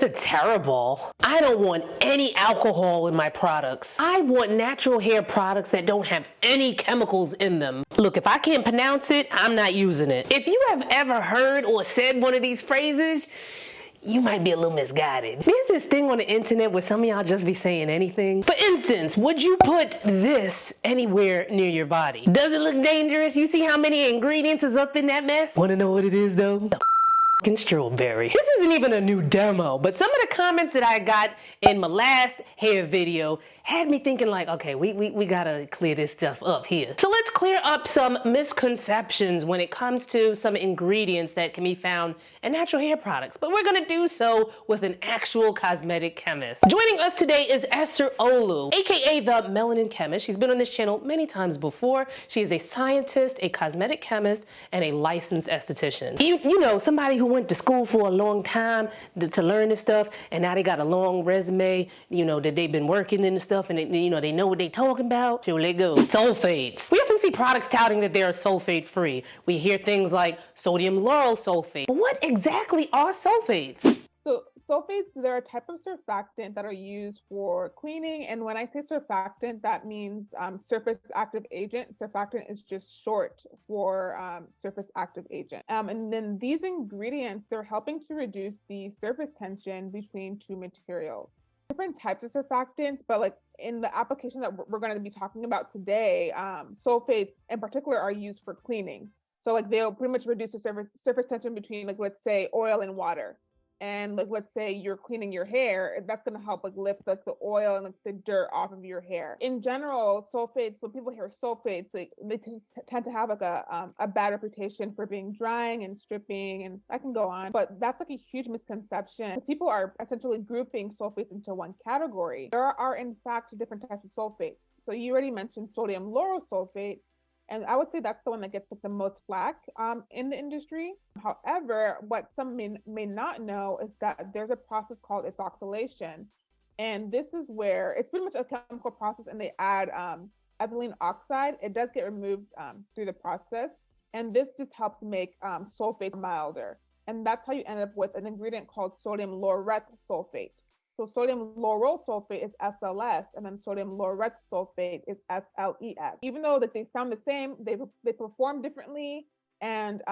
Ingredients are terrible. I don't want any alcohol in my products. I want natural hair products that don't have any chemicals in them. Look, if I can't pronounce it, I'm not using it. If you have ever heard or said one of these phrases, you might be a little misguided. There's this thing on the internet where some of y'all just be saying anything. For instance, would you put this anywhere near your body? Does it look dangerous? You see how many ingredients is up in that mess? Wanna know what it is though? Strawberry. This isn't even a new demo, but some of the comments that I got in my last hair video had me thinking like, okay, we gotta clear this stuff up here. So let's clear up some misconceptions when it comes to some ingredients that can be found in natural hair products, but we're gonna do so with an actual cosmetic chemist. Joining us today is Esther Olu, aka the Melanin Chemist. She's been on this channel many times before. She is a scientist, a cosmetic chemist, and a licensed esthetician. You know, somebody who went to school for a long time to learn this stuff, and now they got a long resume, you know, that they've been working in the stuff, and they know what they talking about. Here they go. Sulfates. We often see products touting that they are sulfate free. We hear things like sodium lauryl sulfate. But what exactly are sulfates? So sulfates, they're a type of surfactant that are used for cleaning. And when I say surfactant, that means surface active agent. Surfactant is just short for surface active agent. And then these ingredients, they're helping to reduce the surface tension between two materials. Different types of surfactants, but like in the application that we're going to be talking about today, sulfates in particular are used for cleaning. So like they'll pretty much reduce the surface tension between, like, let's say oil and water. And like, let's say you're cleaning your hair, that's going to help like lift like the oil and like the dirt off of your hair. In general, sulfates, when people hear sulfates, like they tend to have like a bad reputation for being drying and stripping, and I can go on, but that's like a huge misconception. People are essentially grouping sulfates into one category. There are in fact different types of sulfates. So you already mentioned sodium lauryl sulfate, and I would say that's the one that gets like the most flack in the industry. However, what some may not know is that there's a process called ethoxylation. And this is where it's pretty much a chemical process, and they add ethylene oxide. It does get removed through the process. And this just helps make sulfate milder. And that's how you end up with an ingredient called sodium laureth sulfate. So sodium lauryl sulfate is SLS, and then sodium laureth sulfate is SLES. Even though that they sound the same, they perform differently, and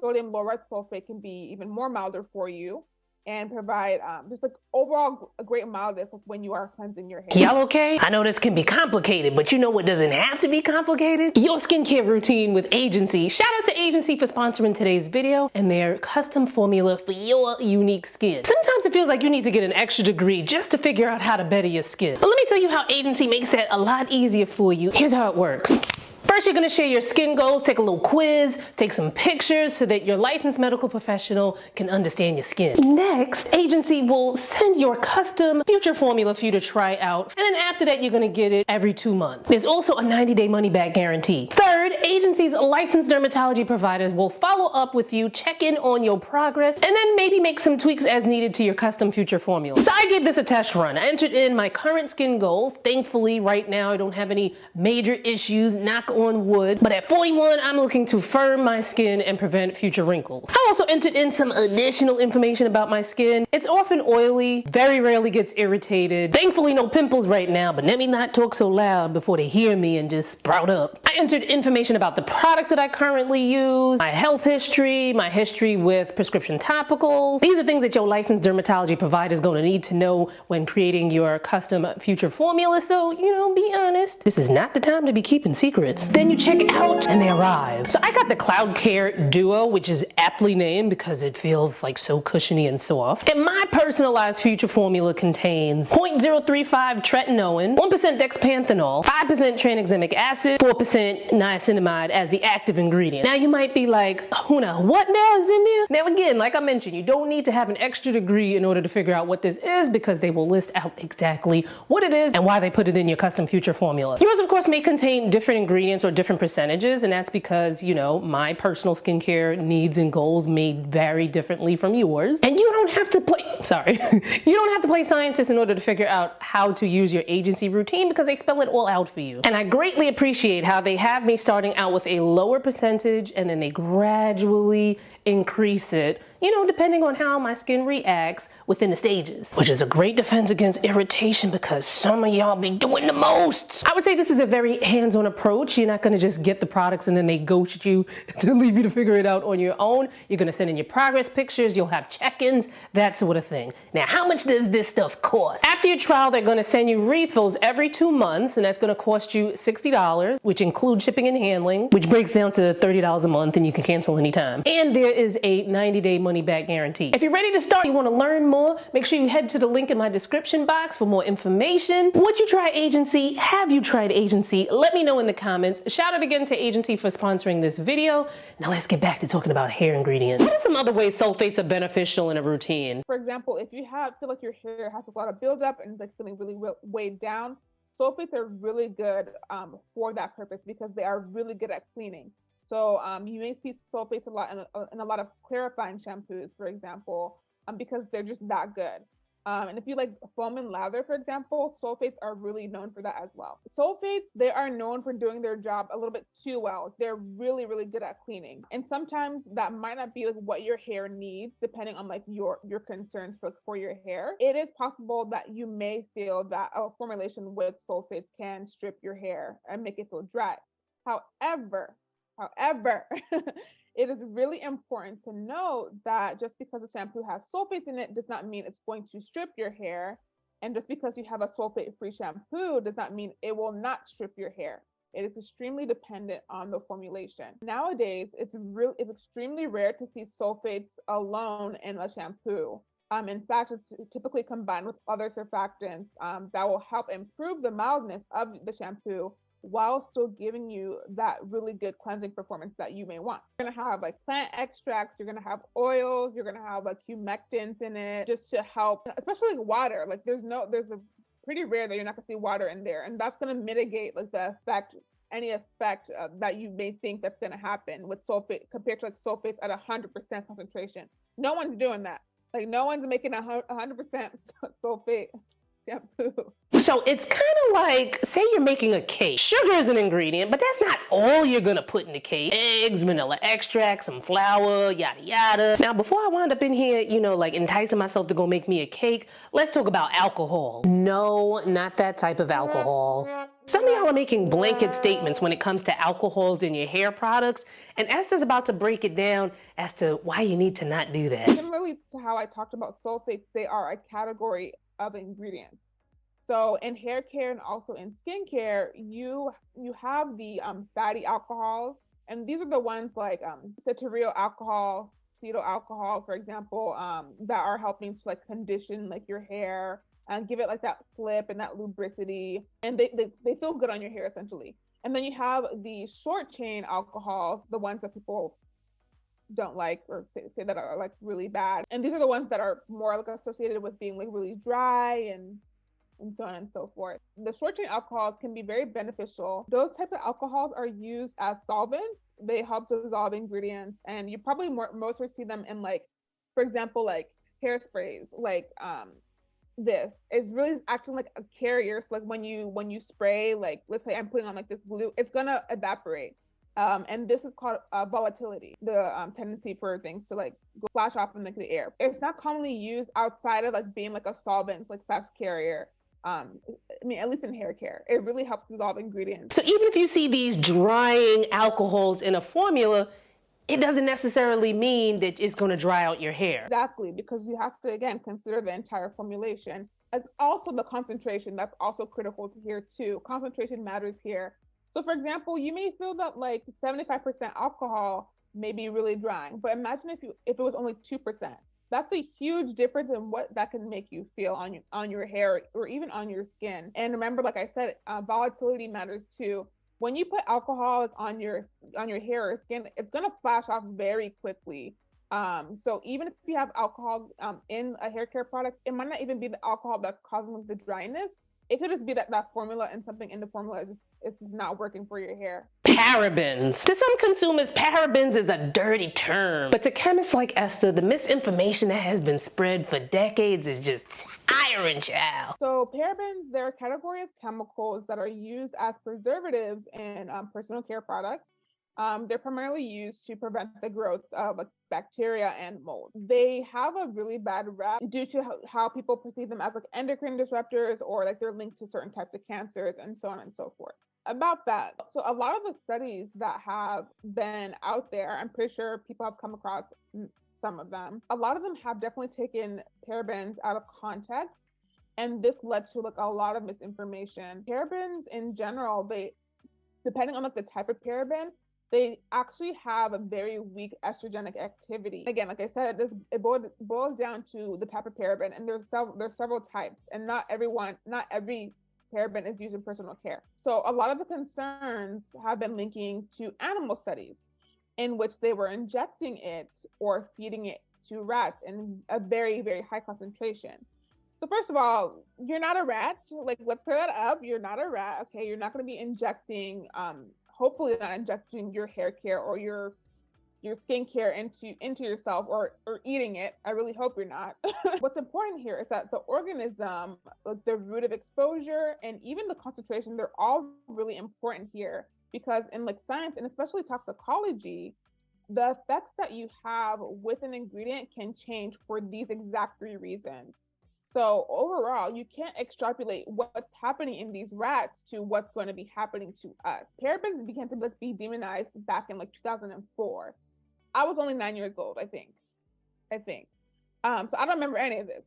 sodium laureth sulfate can be even more milder for you and provide just like overall a great mildness when you are cleansing your hair. Y'all okay? I know this can be complicated, but you know what doesn't have to be complicated? Your skincare routine with Agency. Shout out to Agency for sponsoring today's video and their custom formula for your unique skin. Sometimes it feels like you need to get an extra degree just to figure out how to better your skin. But let me tell you how Agency makes that a lot easier for you. Here's how it works. First, you're gonna share your skin goals, take a little quiz, take some pictures so that your licensed medical professional can understand your skin. Next, Agency will send your custom future formula for you to try out. And then after that, you're gonna get it every 2 months. There's also a 90-day money-back guarantee. Third, Agency's licensed dermatology providers will follow up with you, check in on your progress, and then maybe make some tweaks as needed to your custom future formula. So I gave this a test run. I entered in my current skin goals. Thankfully, right now, I don't have any major issues, knock on wood, but at 41, I'm looking to firm my skin and prevent future wrinkles. I also entered in some additional information about my skin. It's often oily, very rarely gets irritated. Thankfully, no pimples right now, but let me not talk so loud before they hear me and just sprout up. I entered information about the products that I currently use, my health history, my history with prescription topicals. These are things that your licensed dermatology provider is going to need to know when creating your custom future formula. So, you know, be honest. This is not the time to be keeping secrets. Then you check it out and they arrive. So I got the Cloud Care Duo, which is aptly named because it feels like so cushiony and soft. And my personalized future formula contains 0.035 tretinoin, 1% dexpanthenol, 5% tranexamic acid, 4% niacinamide as the active ingredient. Now you might be like, Huna, what now is in there? Now again, like I mentioned, you don't need to have an extra degree in order to figure out what this is, because they will list out exactly what it is and why they put it in your custom future formula. Yours of course may contain different ingredients or different percentages, and that's because, you know, my personal skincare needs and goals may vary differently from yours. And you don't have to play, you don't have to play scientist in order to figure out how to use your Agency routine, because they spell it all out for you. And I greatly appreciate how they have me starting out with a lower percentage and then they gradually increase it you know, depending on how my skin reacts within the stages, which is a great defense against irritation because some of y'all be doing the most. I would say this is a very hands-on approach. You're not gonna just get the products and then they ghost you to leave you to figure it out on your own. You're gonna send in your progress pictures, you'll have check-ins, that sort of thing. Now, how much does this stuff cost? After your trial, they're gonna send you refills every 2 months, and that's gonna cost you $60, which includes shipping and handling, which breaks down to $30 a month, and you can cancel anytime. And there is a 90-day money-back guarantee. If you're ready to start, you wanna learn more, make sure you head to the link in my description box for more information. Would you try Agency? Have you tried Agency? Let me know in the comments. Shout out again to Agency for sponsoring this video. Now let's get back to talking about hair ingredients. What are some other ways sulfates are beneficial in a routine? For example, if you feel like your hair has a lot of buildup and like feeling really weighed down, sulfates are really good for that purpose because they are really good at cleaning. So you may see sulfates a lot in a lot of clarifying shampoos, for example, because they're just that good. And if you like foam and lather, for example, sulfates are really known for that as well. Sulfates, they are known for doing their job a little bit too well. They're really, really good at cleaning. And sometimes that might not be like what your hair needs, depending on like your concerns for your hair. It is possible that you may feel that a formulation with sulfates can strip your hair and make it feel dry. However, it is really important to know that just because a shampoo has sulfates in it does not mean it's going to strip your hair. And just because you have a sulfate-free shampoo does not mean it will not strip your hair. It is extremely dependent on the formulation. Nowadays, it's extremely rare to see sulfates alone in a shampoo. In fact, it's typically combined with other surfactants that will help improve the mildness of the shampoo while still giving you that really good cleansing performance that you may want. You're gonna have like plant extracts, you're gonna have oils, you're gonna have like humectants in it just to help, especially like water. Like there's a pretty rare that you're not gonna see water in there, and that's gonna mitigate like any effect that you may think that's gonna happen with sulfate compared to like sulfates at 100% concentration. No one's doing that. Like no one's making 100% sulfate shampoo. So it's kind of like, say you're making a cake. Sugar is an ingredient, but that's not all you're gonna put in the cake. Eggs, vanilla extract, some flour, yada yada. Now, before I wind up in here, you know, like enticing myself to go make me a cake, let's talk about alcohol. No, not that type of alcohol. Some of y'all are making blanket statements when it comes to alcohols in your hair products, and Esther's about to break it down as to why you need to not do that. Similarly to how I talked about sulfates, they are a category of ingredients. So in hair care and also in skincare, you have the fatty alcohols, and these are the ones like cetyl alcohol, cetyl alcohol, for example, that are helping to like condition like your hair and give it like that flip and that lubricity, and they feel good on your hair essentially. And then you have the short chain alcohols, the ones that people don't like or say that are like really bad, and these are the ones that are more like associated with being like really dry and so on and so forth. The short chain alcohols can be very beneficial. Those types of alcohols are used as solvents. They help dissolve ingredients, and you probably most will see them in like, for example, like hairsprays. Like this is really acting like a carrier. So like when you spray, like let's say I'm putting on like this glue, it's gonna evaporate. And this is called volatility, the tendency for things to like flash off in like the air. It's not commonly used outside of like being like a solvent, like / carrier. I mean, at least in hair care, it really helps dissolve ingredients. So even if you see these drying alcohols in a formula, it doesn't necessarily mean that it's going to dry out your hair. Exactly, because you have to, again, consider the entire formulation. And also the concentration, that's also critical to here too. Concentration matters here. So for example, you may feel that like 75% alcohol may be really drying, but imagine if it was only 2%. That's a huge difference in what that can make you feel on your hair or even on your skin. And remember, like I said, volatility matters too. When you put alcohol on your hair or skin, it's gonna flash off very quickly. So even if you have alcohol in a hair care product, it might not even be the alcohol that's causing the dryness. It could just be that formula and something in the formula is just not working for your hair. Parabens. To some consumers, parabens is a dirty term. But to chemists like Esther, the misinformation that has been spread for decades is just tiring, child. So parabens, they're a category of chemicals that are used as preservatives in personal care products. They're primarily used to prevent the growth of like, bacteria and mold. They have a really bad rep due to how people perceive them as like endocrine disruptors, or like they're linked to certain types of cancers and so on and so forth. About that, so a lot of the studies that have been out there, I'm pretty sure people have come across some of them. A lot of them have definitely taken parabens out of context, and this led to like a lot of misinformation. Parabens in general, they, depending on like the type of paraben, they actually have a very weak estrogenic activity. Again, like I said, it boils down to the type of paraben, and there's several types, and not every paraben is used in personal care. So a lot of the concerns have been linking to animal studies in which they were injecting it or feeding it to rats in a very, very high concentration. So first of all, you're not a rat. Like, let's clear that up. You're not a rat. Okay, you're not going to be injecting, hopefully not injecting your hair care or your skincare into yourself, or eating it. I really hope you're not. What's important here is that the organism, like the route of exposure and even the concentration, they're all really important here, because in like science and especially toxicology, the effects that you have with an ingredient can change for these exact three reasons. So overall, you can't extrapolate what's happening in these rats to what's going to be happening to us. Parabens began to be demonized back in like 2004. I was only 9 years old, I think. So I don't remember any of this.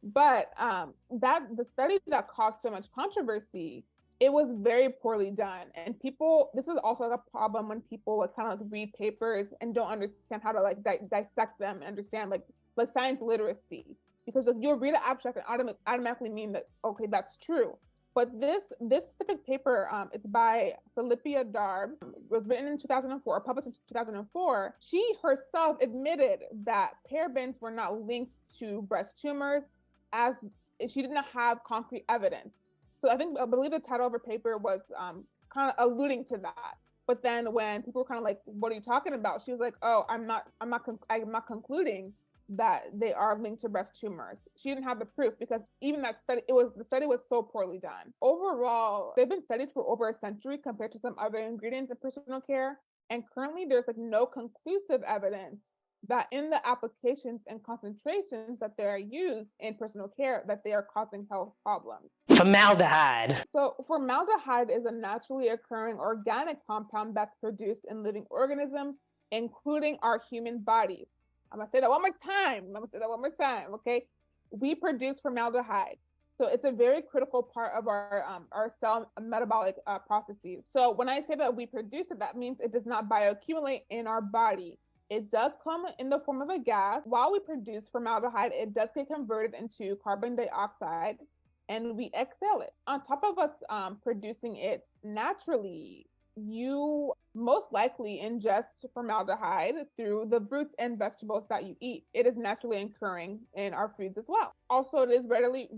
But that the study that caused so much controversy, it was very poorly done. And people, this is also like a problem when people like kind of like read papers and don't understand how to like dissect them and understand like science literacy. Because if you'll read an abstract and automatically mean that, okay, that's true. But this specific paper, it's by Philippia Darb, was written in 2004, published in 2004. She herself admitted that parabens were not linked to breast tumors, as she did not have concrete evidence. So I believe the title of her paper was kind of alluding to that. But then when people were kind of like, "What are you talking about?" She was like, "Oh, I'm not concluding that they are linked to breast tumors." She didn't have the proof, because even that study, the study was so poorly done. Overall, they've been studied for over a century compared to some other ingredients in personal care, and currently there's like no conclusive evidence that in the applications and concentrations that they are used in personal care, that they are causing health problems. Formaldehyde. So formaldehyde is a naturally occurring organic compound that's produced in living organisms, including our human bodies. I'm gonna say that one more time. Okay, we produce formaldehyde, so it's a very critical part of our cell metabolic processes. So when I say that we produce it, that means it does not bioaccumulate in our body. It does come in the form of a gas. While we produce formaldehyde, it does get converted into carbon dioxide, and we exhale it. On top of us producing it naturally, you most likely ingest formaldehyde through the fruits and vegetables that you eat. It is naturally occurring in our foods as well. Also, it is readily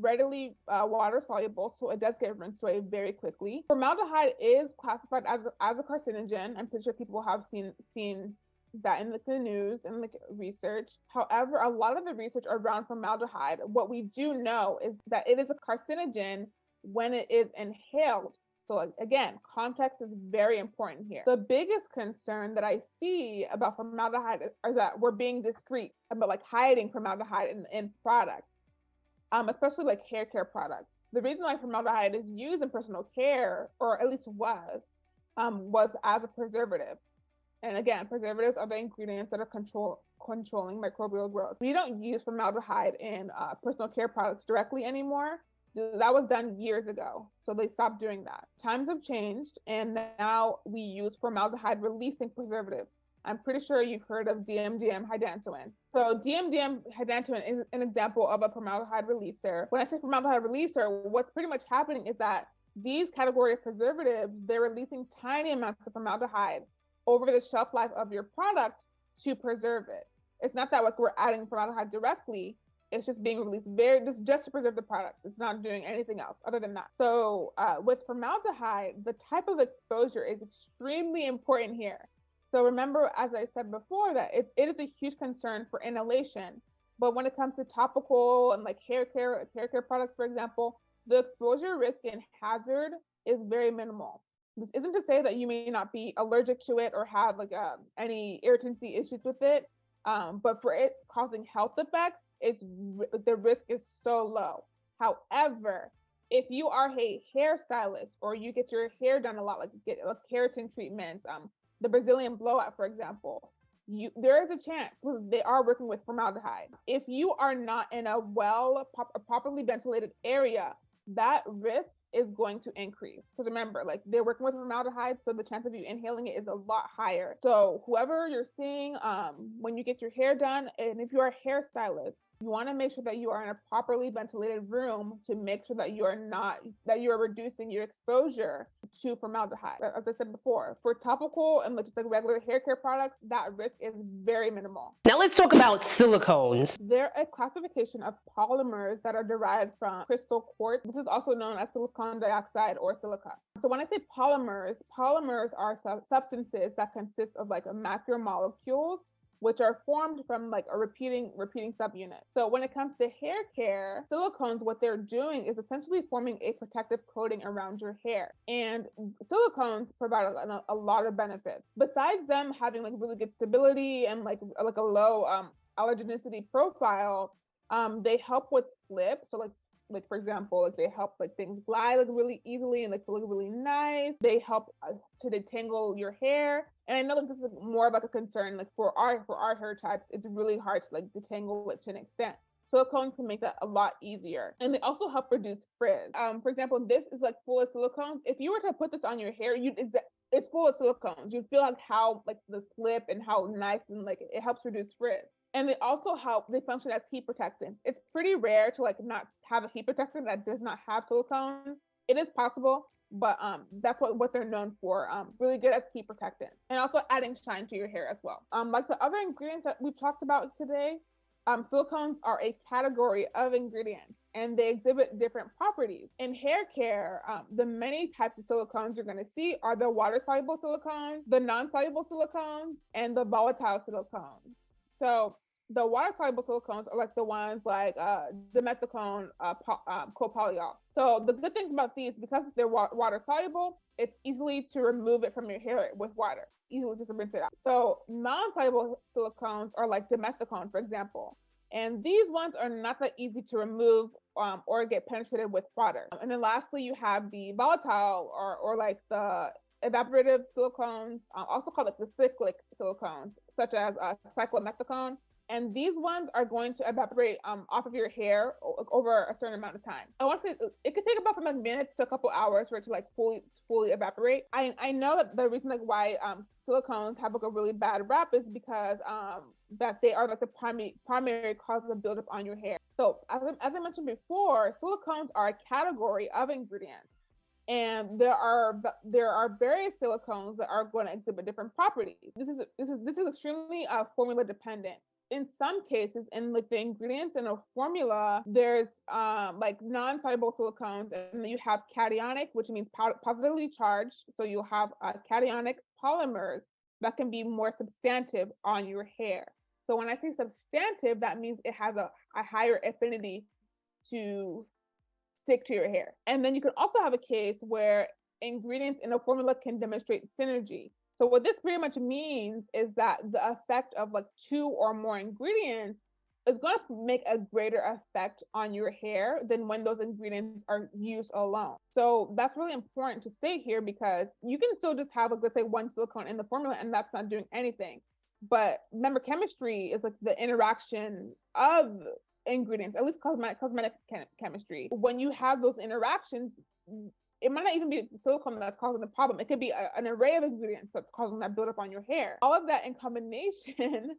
water soluble, so it does get rinsed away very quickly. Formaldehyde is classified as a carcinogen. I'm pretty sure people have seen that in the news and like research. However, a lot of the research around formaldehyde, what we do know is that it is a carcinogen when it is inhaled. So again, context is very important here. The biggest concern that I see about formaldehyde is that we're being discreet about like hiding formaldehyde in products, especially like hair care products. The reason why formaldehyde is used in personal care, or at least was as a preservative. And again, preservatives are the ingredients that are controlling microbial growth. We don't use formaldehyde in personal care products directly anymore. That was done years ago, so they stopped doing that. Times have changed, and now we use formaldehyde releasing preservatives. I'm pretty sure you've heard of DMDM hydantoin. So DMDM hydantoin is an example of a formaldehyde releaser. When I say formaldehyde releaser, what's pretty much happening is that these category of preservatives, they're releasing tiny amounts of formaldehyde over the shelf life of your product to preserve it. It's not that like we're adding formaldehyde directly. It's just being released just to preserve the product. It's not doing anything else other than that. So with formaldehyde, the type of exposure is extremely important here. So remember, as I said before, that it is a huge concern for inhalation. But when it comes to topical and like hair care products, for example, the exposure risk and hazard is very minimal. This isn't to say that you may not be allergic to it or have like any irritancy issues with it, but for it causing health effects, the risk is so low. However, if you are a hairstylist or you get your hair done a lot, like get like keratin treatments, the Brazilian blowout, for example, there is a chance they are working with formaldehyde. If you are not in a properly ventilated area, that risk is going to increase. Because remember, like they're working with formaldehyde, so the chance of you inhaling it is a lot higher. So whoever you're seeing, when you get your hair done, and if you're a hairstylist, you want to make sure that you are in a properly ventilated room to make sure that you are reducing your exposure to formaldehyde. As I said before, for topical and just like regular hair care products, that risk is very minimal. Now let's talk about silicones. They're a classification of polymers that are derived from crystal quartz. This is also known as silicon dioxide or silica. So when I say polymers are substances that consist of like macromolecules, which are formed from like a repeating subunit. So when it comes to hair care, silicones, what they're doing is essentially forming a protective coating around your hair. And silicones provide a lot of benefits. Besides them having like really good stability and like a low allergenicity profile, they help with slip. So like for example, like they help like things glide like really easily and like look really nice. They help to detangle your hair. And I know like this is more of like a concern like for our hair types, it's really hard to like detangle it to an extent. Silicones can make that a lot easier. And they also help reduce frizz. For example, this is like full of silicones. If you were to put this on your hair, it's full of silicones. You feel like how like the slip and how nice and like it helps reduce frizz. And they function as heat protectants. It's pretty rare to like not have a heat protectant that does not have silicones. It is possible, but that's what they're known for. Really good as heat protectant and also adding shine to your hair as well. Like the other ingredients that we've talked about today, silicones are a category of ingredients and they exhibit different properties. In hair care, the many types of silicones you're going to see are the water-soluble silicones, the non-soluble silicones, and the volatile silicones. So the water-soluble silicones are like the ones like dimethicone, copolyol. So the good thing about these, because they're water-soluble, it's easily to remove it from your hair with water. Easily just rinse it out. So non-soluble silicones are like dimethicone, for example. And these ones are not that easy to remove or get penetrated with water. And then lastly, you have the volatile or like the evaporative silicones, also called like the cyclic silicones, such as cyclomethicone. And these ones are going to evaporate off of your hair over a certain amount of time. I want to say it could take about from like minutes to a couple hours for it to like fully evaporate. I know that the reason like why silicones have like a really bad rap is because that they are like the primary cause of buildup on your hair. So as I mentioned before, silicones are a category of ingredients. And there are various silicones that are going to exhibit different properties. This is extremely formula dependent. In some cases, in like the ingredients in a formula, there's like non-soluble silicones, and then you have cationic, which means positively charged. So you'll have cationic polymers that can be more substantive on your hair. So when I say substantive, that means it has a higher affinity to stick to your hair. And then you can also have a case where ingredients in a formula can demonstrate synergy. So what this pretty much means is that the effect of like 2 or more ingredients is going to make a greater effect on your hair than when those ingredients are used alone. So that's really important to state here, because you can still just have like, let's say one silicone in the formula and that's not doing anything. But remember, chemistry is like the interaction of ingredients, at least cosmetic chemistry. When you have those interactions, it might not even be silicone that's causing the problem. It could be an array of ingredients that's causing that buildup on your hair. All of that in combination,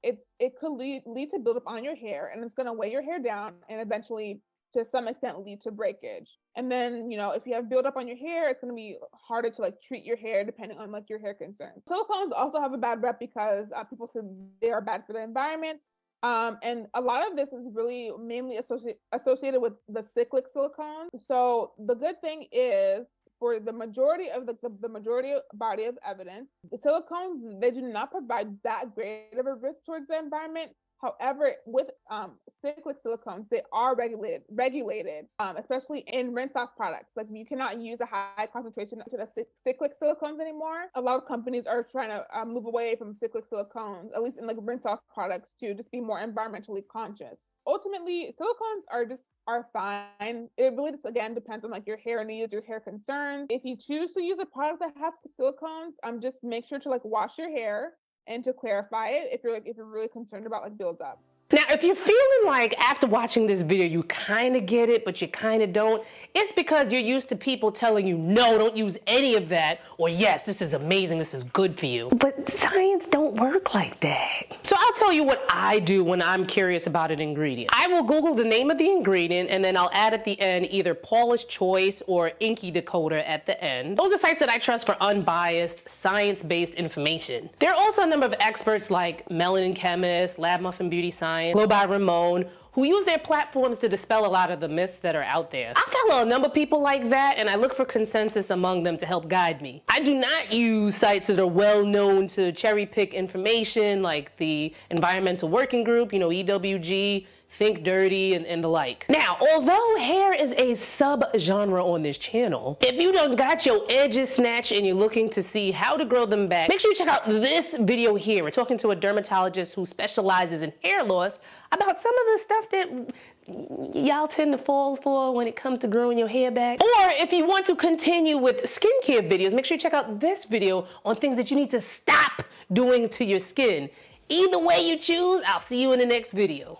it could lead to buildup on your hair, and it's going to weigh your hair down and eventually to some extent lead to breakage. And then, if you have buildup on your hair, it's going to be harder to like treat your hair depending on like your hair concerns. Silicones also have a bad rep because people say they are bad for the environment. And a lot of this is really mainly associated with the cyclic silicones. So the good thing is, for the majority of the majority body of evidence, the silicones, they do not provide that great of a risk towards the environment. However, with cyclic silicones, they are regulated, especially in rinse-off products. Like you cannot use a high concentration of cyclic silicones anymore. A lot of companies are trying to move away from cyclic silicones, at least in like rinse-off products, to just be more environmentally conscious. Ultimately, silicones are fine. It really just again depends on like your hair needs, your hair concerns. If you choose to use a product that has silicones, just make sure to like wash your hair and to clarify it if you're really concerned about like buildup. Now, if you're feeling like after watching this video, you kind of get it, but you kind of don't, it's because you're used to people telling you, no, don't use any of that, or yes, this is amazing, this is good for you. But science don't work like that. So I'll tell you what I do when I'm curious about an ingredient. I will Google the name of the ingredient, and then I'll add at the end either Paula's Choice or Inky Decoder at the end. Those are sites that I trust for unbiased, science-based information. There are also a number of experts like Melanin Chemist, Lab Muffin Beauty Science, Glow by Ramon, who use their platforms to dispel a lot of the myths that are out there. I follow a number of people like that, and I look for consensus among them to help guide me. I do not use sites that are well known to cherry pick information, like the Environmental Working Group, EWG, Think Dirty, and the like. Now, although hair is a sub-genre on this channel, if you done got your edges snatched and you're looking to see how to grow them back, make sure you check out this video here. We're talking to a dermatologist who specializes in hair loss about some of the stuff that y'all tend to fall for when it comes to growing your hair back. Or if you want to continue with skincare videos, make sure you check out this video on things that you need to stop doing to your skin. Either way you choose, I'll see you in the next video.